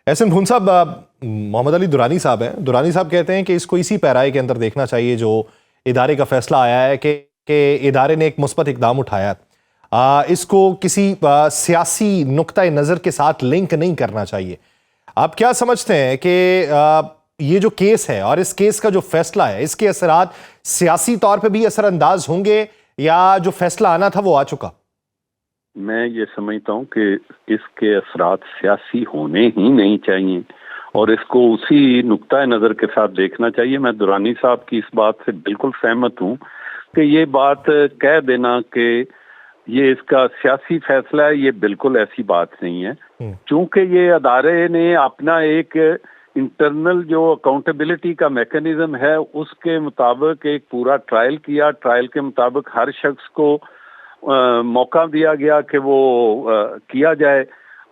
احسن بھون صاحب، محمد علی درانی صاحب ہیں. درانی صاحب کہتے ہیں کہ اس کو اسی پیرائے کے اندر دیکھنا چاہیے جو ادارے کا فیصلہ آیا ہے کہ ادارے نے ایک مثبت اقدام اٹھایا ہے، اس کو کسی سیاسی نقطۂ نظر کے ساتھ لنک نہیں کرنا چاہیے. آپ کیا سمجھتے ہیں کہ یہ جو کیس ہے اور اس کیس کا جو فیصلہ ہے، اس کے اثرات سیاسی طور پہ بھی اثر انداز ہوں گے یا جو فیصلہ آنا تھا وہ آ چکا؟ میں یہ سمجھتا ہوں کہ اس کے اثرات سیاسی ہونے ہی نہیں چاہیے اور اس کو اسی نقطۂ نظر کے ساتھ دیکھنا چاہیے. میں درانی صاحب کی اس بات سے بالکل سہمت ہوں کہ یہ بات کہہ دینا کہ یہ اس کا سیاسی فیصلہ ہے، یہ بالکل ایسی بات نہیں ہے. چونکہ یہ ادارے نے اپنا ایک انٹرنل جو اکاؤنٹیبلٹی کا میکانزم ہے اس کے مطابق ایک پورا ٹرائل کیا. ٹرائل کے مطابق ہر شخص کو موقع دیا گیا کہ وہ کیا جائے،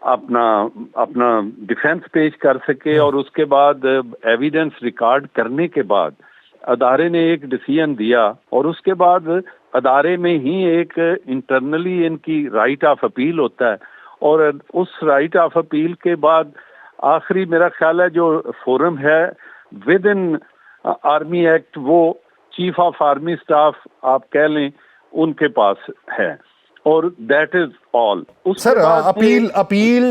اپنا ڈیفینس پیش کر سکے، اور اس کے بعد ایویڈنس ریکارڈ کرنے کے بعد ادارے نے ایک ڈیسیژن دیا، اور اس کے بعد ادارے میں ہی ایک انٹرنلی ان کی رائٹ آف اپیل ہوتا ہے، اور اس رائٹ آف اپیل کے بعد آخری میرا خیال ہے جو فورم ہے ود ان آرمی ایکٹ، وہ چیف آف آرمی اسٹاف آپ کہہ لیں ان کے پاس ہے، اور that is all. Sir, appeal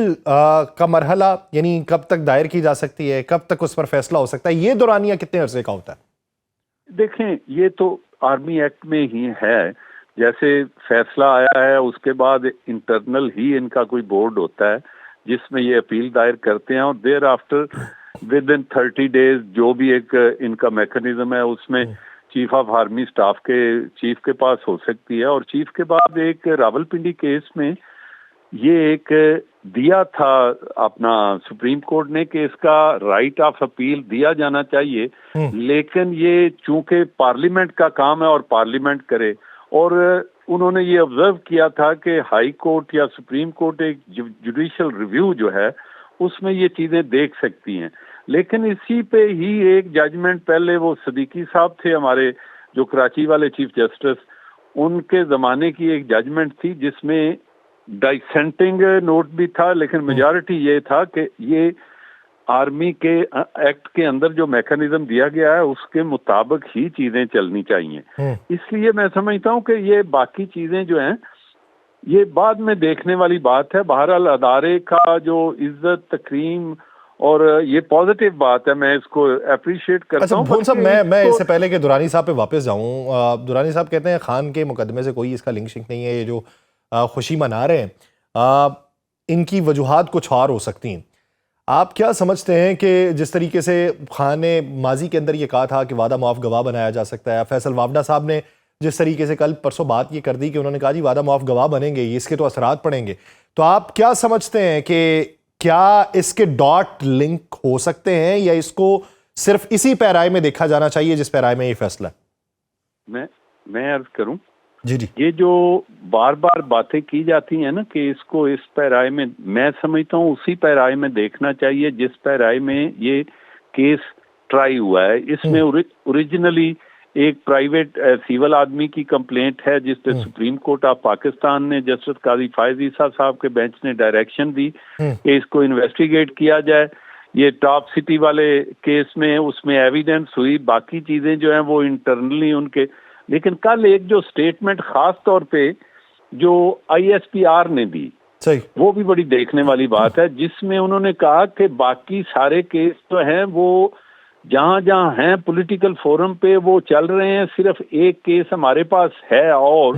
کا مرحلہ یعنی کب تک دائر کی جا سکتی ہے، کب تک اس پر فیصلہ ہو سکتا ہے، یہ دورانیہ کتنے عرصے کا ہوتا ہے؟ دیکھیں، یہ تو آرمی ایکٹ میں ہی ہے. جیسے فیصلہ آیا ہے اس کے بعد انٹرنل ہی ان کا کوئی بورڈ ہوتا ہے جس میں یہ اپیل دائر کرتے ہیں، اور دیر آفٹر ود ان 30 days جو بھی ایک ان کا میکانزم ہے اس میں چیف آف آرمی اسٹاف کے چیف کے پاس ہو سکتی ہے. اور چیف کے بعد ایک راولپنڈی کیس میں یہ ایک دیا تھا اپنا سپریم کورٹ نے کہ اس کا رائٹ آف اپیل دیا جانا چاہیے، لیکن یہ چونکہ پارلیمنٹ کا کام ہے اور پارلیمنٹ کرے، اور انہوں نے یہ آبزرو کیا تھا کہ ہائی کورٹ یا سپریم کورٹ ایک جوڈیشل ریویو جو ہے اس میں یہ چیزیں دیکھ سکتی ہیں. لیکن اسی پہ ہی ایک ججمنٹ پہلے وہ صدیقی صاحب تھے ہمارے جو کراچی والے چیف جسٹس، ان کے زمانے کی ایک ججمنٹ تھی جس میں ڈائسینٹنگ نوٹ بھی تھا، لیکن میجارٹی یہ تھا کہ یہ آرمی کے ایکٹ کے اندر جو میکانزم دیا گیا ہے اس کے مطابق ہی چیزیں چلنی چاہیے. اس لیے میں سمجھتا ہوں کہ یہ باقی چیزیں جو ہیں یہ بعد میں دیکھنے والی بات ہے. بہرحال ادارے کا جو عزت تکریم اور یہ پازیٹیو بات ہے، میں اس کو اپریشیٹ کرتا ہوں. بھون صاحب، میں اس سے پہلے کہ درانی صاحب پہ واپس جاؤں، درانی صاحب کہتے ہیں خان کے مقدمے سے کوئی اس کا لنک شنک نہیں ہے، یہ جو خوشی منا رہے ہیں ان کی وجوہات کچھ اور ہو سکتی ہیں. آپ کیا سمجھتے ہیں کہ جس طریقے سے خان نے ماضی کے اندر یہ کہا تھا کہ وعدہ معاف گواہ بنایا جا سکتا ہے، فیصل وابڈا صاحب نے جس طریقے سے کل پرسوں بات یہ کر دی کہ انہوں نے کہا جی وعدہ معاف گواہ بنیں گے، اس کے تو اثرات پڑیں گے، تو آپ کیا سمجھتے ہیں کہ کیا اس کے ڈاٹ لنک ہو سکتے ہیں یا اس کو صرف اسی پیرائے میں دیکھا جانا چاہیے جس پیرائے میں یہ فیصلہ ہے؟ میں عرض کروں، جی یہ جو بار بار باتیں کی جاتی ہیں نا کہ اس کو اس پیرائے میں سمجھتا ہوں اسی پیرائے میں دیکھنا چاہیے جس پیرائے میں یہ کیس ٹرائی ہوا ہے. اس میں اوریجنلی ایک پرائیویٹ سیول آدمی کی کمپلینٹ ہے جس پہ سپریم کورٹ آف پاکستان نے جسٹس قاضی فائز عیسیٰ صاحب کے بینچ نے ڈائریکشن دی کہ اس کو انویسٹیگیٹ کیا جائے. یہ ٹاپ سٹی والے کیس میں اس میں ایویڈنس ہوئی، باقی چیزیں جو ہیں وہ انٹرنلی ان کے. لیکن کل ایک جو سٹیٹمنٹ خاص طور پہ جو آئی ایس پی آر نے دی وہ بھی بڑی دیکھنے والی بات ہے، جس میں انہوں نے کہا کہ باقی سارے کیس جو ہیں وہ جہاں جہاں ہیں پولیٹیکل فورم پہ وہ چل رہے ہیں، صرف ایک کیس ہمارے پاس ہے اور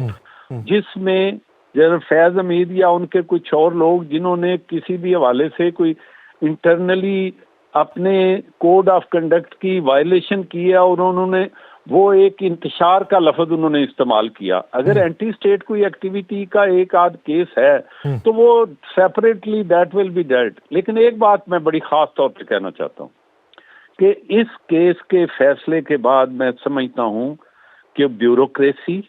جس میں جنرل فیض حمید یا ان کے کچھ اور لوگ جنہوں نے کسی بھی حوالے سے کوئی انٹرنلی اپنے کوڈ آف کنڈکٹ کی وائلیشن کی ہے، اور انہوں نے وہ ایک انتشار کا لفظ انہوں نے استعمال کیا. اگر اینٹی اسٹیٹ کوئی ایکٹیویٹی کا ایک آدھ کیس ہے تو وہ separately that will be that. لیکن ایک بات میں بڑی خاص طور پہ کہنا چاہتا ہوں کہ اس کیس کے فیصلے کے بعد میں سمجھتا ہوں کہ بیوروکریسی،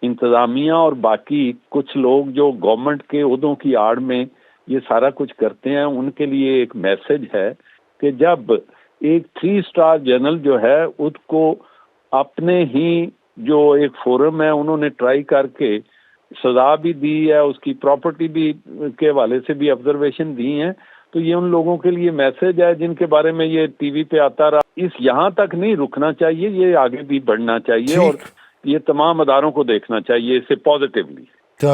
انتظامیہ اور باقی کچھ لوگ جو گورنمنٹ کے عہدوں کی آڑ میں یہ سارا کچھ کرتے ہیں ان کے لیے ایک میسج ہے کہ جب ایک 3 اسٹار جنرل جو ہے اس کو اپنے ہی جو ایک فورم ہے انہوں نے ٹرائی کر کے سزا بھی دی ہے، اس کی پراپرٹی بھی کے حوالے سے بھی آبزرویشن دی ہیں، تو یہ ان لوگوں کے لیے میسج ہے جن کے بارے میں یہ ٹی وی پہ آتا رہا. اس یہاں تک نہیں رکنا چاہیے, یہ آگے بھی بڑھنا چاہیے اور یہ تمام اداروں کو دیکھنا چاہیے اسے پازیٹیولی.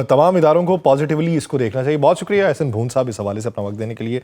تمام اداروں کو پازیٹیولی اس کو دیکھنا چاہیے. بہت شکریہ احسن بھون صاحب اس حوالے سے اپنا وقت دینے کے لیے.